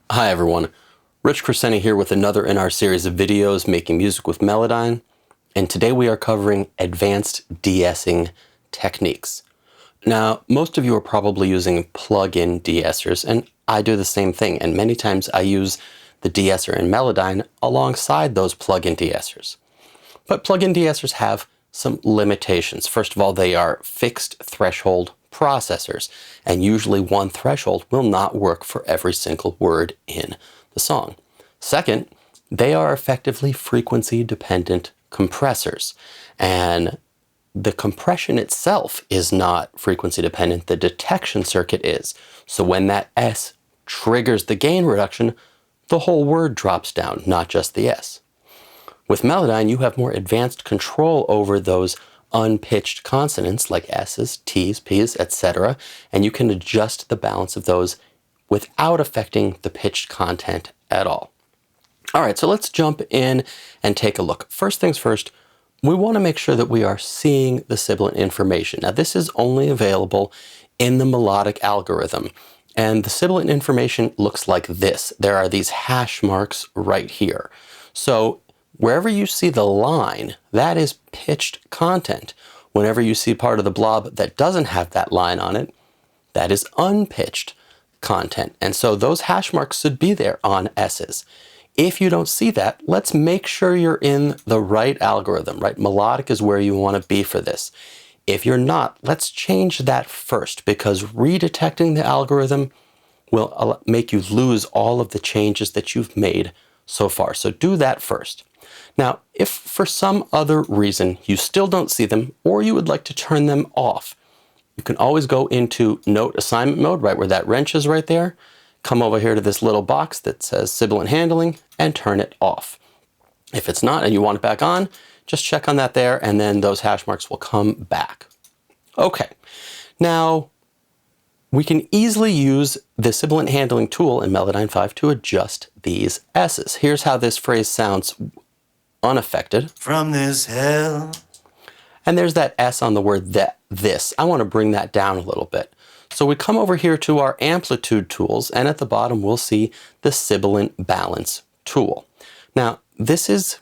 Hi everyone, Rich Crescenti here with another in our series of videos making music with Melodyne, and today we are covering advanced de-essing techniques. Now, most of you are probably using plug-in de-essers, and I do the same thing, and many times I use the de-esser in Melodyne alongside those plug-in de-essers. But plug-in de-essers have some limitations. First of all, they are fixed threshold processors, and usually one threshold will not work for every single word in the song. Second, they are effectively frequency-dependent compressors, and the compression itself is not frequency-dependent, the detection circuit is. So when that S triggers the gain reduction, the whole word drops down, not just the S. With Melodyne, you have more advanced control over those unpitched consonants like S's, T's, P's, etc., and you can adjust the balance of those without affecting the pitched content at all. All right, so let's jump in and take a look. First things first, we want to make sure that we are seeing the sibilant information. Now, this is only available in the melodic algorithm, and the sibilant information looks like this. There are these hash marks right here. So wherever you see the line, that is pitched content. Whenever you see part of the blob that doesn't have that line on it, that is unpitched content. And so those hash marks should be there on S's. If you don't see that, let's make sure you're in the right algorithm, right? Melodic is where you want to be for this. If you're not, let's change that first, because redetecting the algorithm will make you lose all of the changes that you've made so far. So do that first. Now, if for some other reason you still don't see them, or you would like to turn them off, you can always go into note assignment mode, right where that wrench is right there. Come over here to this little box that says Sibilant Handling and turn it off. If it's not and you want it back on, just check on that there, and then those hash marks will come back. Okay, now we can easily use the Sibilant Handling tool in Melodyne 5 to adjust these S's. Here's how this phrase sounds unaffected. From this hell. And there's that S on the word this. I want to bring that down a little bit. So we come over here to our amplitude tools, and at the bottom we'll see the sibilant balance tool. Now, this is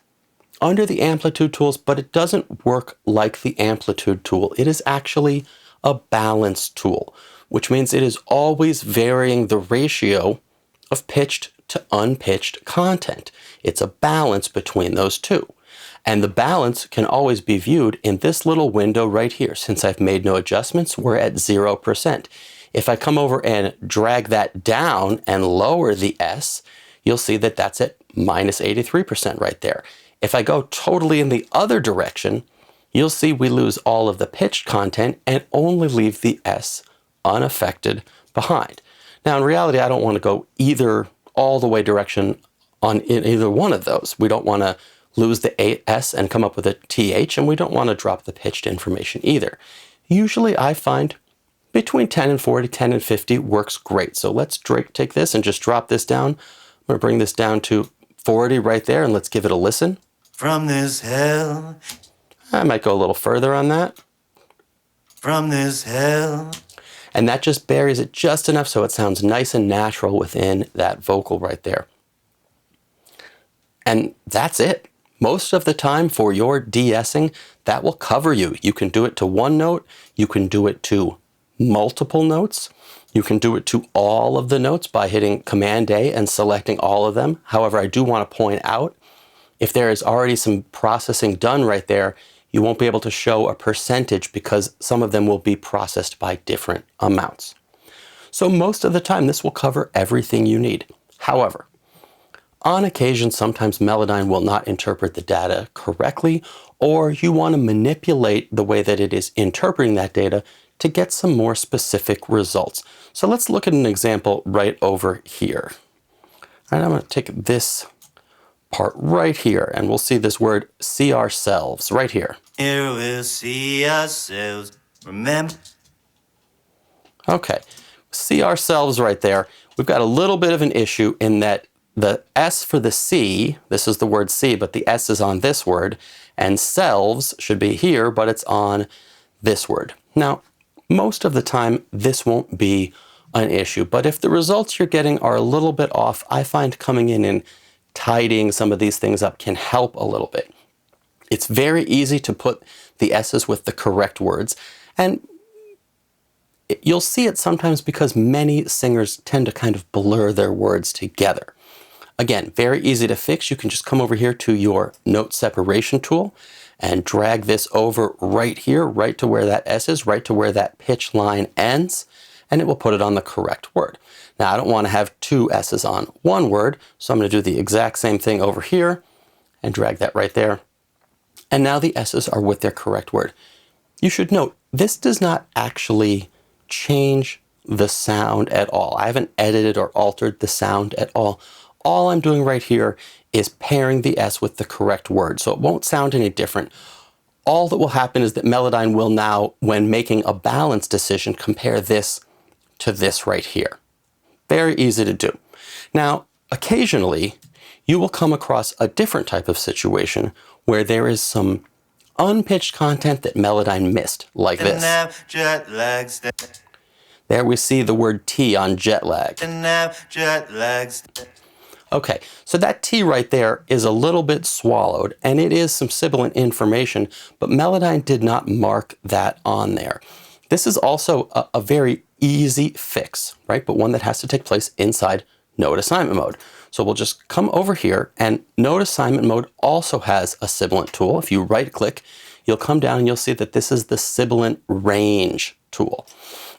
under the amplitude tools, but it doesn't work like the amplitude tool. It is actually a balance tool, which means it is always varying the ratio of pitched to unpitched content. It's a balance between those two. And the balance can always be viewed in this little window right here. Since I've made no adjustments, we're at 0%. If I come over and drag that down and lower the S, you'll see that that's at minus 83% right there. If I go totally in the other direction, you'll see we lose all of the pitched content and only leave the S unaffected behind. Now, in reality, I don't want to go either all the way direction in either one of those. We don't want to lose the S and come up with a TH, and we don't want to drop the pitched information either. Usually I find between 10 and 40, 10 and 50 works great. So let's take this and just drop this down. I'm going to bring this down to 40 right there, and let's give it a listen. From this hell. I might go a little further on that. From this hell. And that just buries it just enough so it sounds nice and natural within that vocal right there. And that's it. Most of the time for your de-essing, that will cover you. You can do it to one note, you can do it to multiple notes, you can do it to all of the notes by hitting Command A and selecting all of them. However, I do want to point out, if there is already some processing done right there, you won't be able to show a percentage because some of them will be processed by different amounts. So most of the time, this will cover everything you need. However, on occasion, sometimes Melodyne will not interpret the data correctly, or you want to manipulate the way that it is interpreting that data to get some more specific results. So let's look at an example right over here. All right, I'm going to take this part right here, and we'll see this word see ourselves right here. Here we'll see ourselves, remember. Okay, see ourselves right there. We've got a little bit of an issue in that the S for the C, this is the word see, but the S is on this word, and selves should be here, but it's on this word. Now, most of the time, this won't be an issue. But if the results you're getting are a little bit off, I find coming in and tidying some of these things up can help a little bit. It's very easy to put the S's with the correct words, and you'll see it sometimes because many singers tend to kind of blur their words together. Again, very easy to fix. You can just come over here to your note separation tool and drag this over right here, right to where that S is, right to where that pitch line ends, and it will put it on the correct word. Now, I don't want to have two S's on one word, so I'm going to do the exact same thing over here and drag that right there. And now the S's are with their correct word. You should note, this does not actually change the sound at all. I haven't edited or altered the sound at all. All I'm doing right here is pairing the S with the correct word, so it won't sound any different. All that will happen is that Melodyne will now, when making a balance decision, compare this to this right here. Very easy to do. Now, occasionally, you will come across a different type of situation where there is some unpitched content that Melodyne missed, like this. There we see the word T on jet lag. Okay, so that T right there is a little bit swallowed, and it is some sibilant information, but Melodyne did not mark that on there. This is also a very easy fix, right? But one that has to take place inside note assignment mode. So we'll just come over here, and note assignment mode also has a sibilant tool. If you right click, you'll come down and you'll see that this is the sibilant range tool.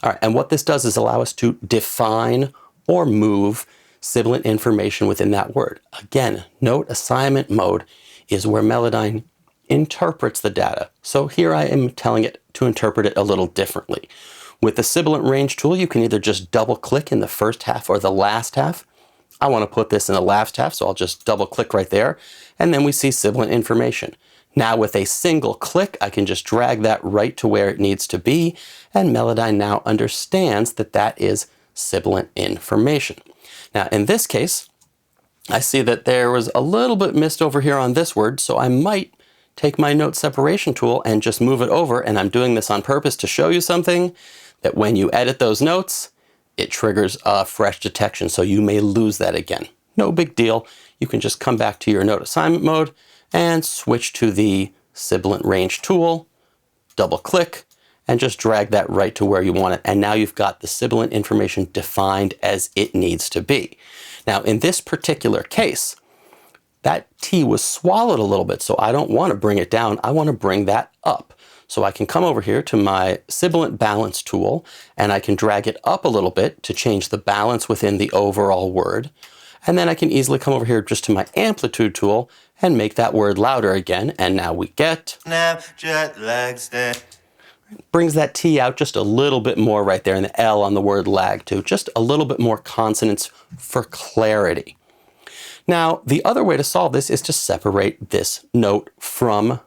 All right, and what this does is allow us to define or move sibilant information within that word. Again, note assignment mode is where Melodyne interprets the data. So here I am telling it to interpret it a little differently. With the sibilant range tool, you can either just double click in the first half or the last half. I want to put this in the last half, so I'll just double click right there, and then we see sibilant information. Now with a single click, I can just drag that right to where it needs to be, and Melodyne now understands that that is sibilant information. Now in this case, I see that there was a little bit missed over here on this word, so I might take my note separation tool and just move it over, and I'm doing this on purpose to show you something, that when you edit those notes, it triggers a fresh detection, so you may lose that again. No big deal. You can just come back to your note assignment mode and switch to the sibilant range tool, double click, and just drag that right to where you want it. And now you've got the sibilant information defined as it needs to be. Now in this particular case, that T was swallowed a little bit, so I don't want to bring it down. I want to bring that up. So I can come over here to my sibilant balance tool, and I can drag it up a little bit to change the balance within the overall word. And then I can easily come over here just to my amplitude tool and make that word louder again. And now we get... Brings that T out just a little bit more right there, and the L on the word lag too. Just a little bit more consonants for clarity. Now, the other way to solve this is to separate this note from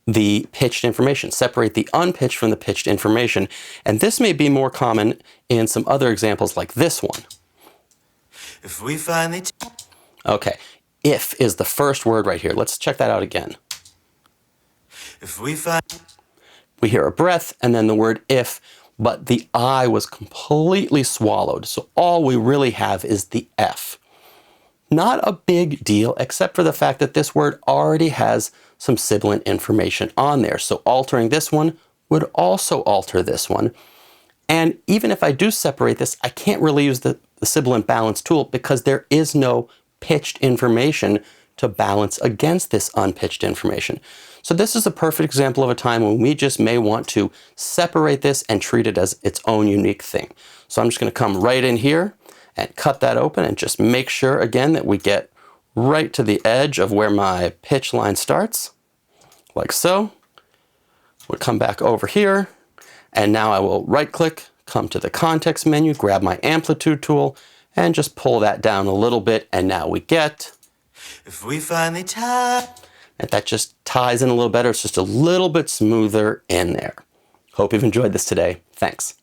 the pitched information. Separate the unpitched from the pitched information. And this may be more common in some other examples like this one. If we finally... Okay, if is the first word right here. Let's check that out again. If we find... We hear a breath and then the word if, but the I was completely swallowed. So all we really have is the F. Not a big deal, except for the fact that this word already has some sibilant information on there. So altering this one would also alter this one. And even if I do separate this, I can't really use the sibilant balance tool because there is no pitched information to balance against this unpitched information. So this is a perfect example of a time when we just may want to separate this and treat it as its own unique thing. So I'm just going to come right in here and cut that open and just make sure again that we get right to the edge of where my pitch line starts, like so. We'll come back over here, and now I will right click, come to the context menu, grab my amplitude tool, and just pull that down a little bit, and now we get... If we finally tie... And that just ties in a little better. It's just a little bit smoother in there. Hope you've enjoyed this today. Thanks.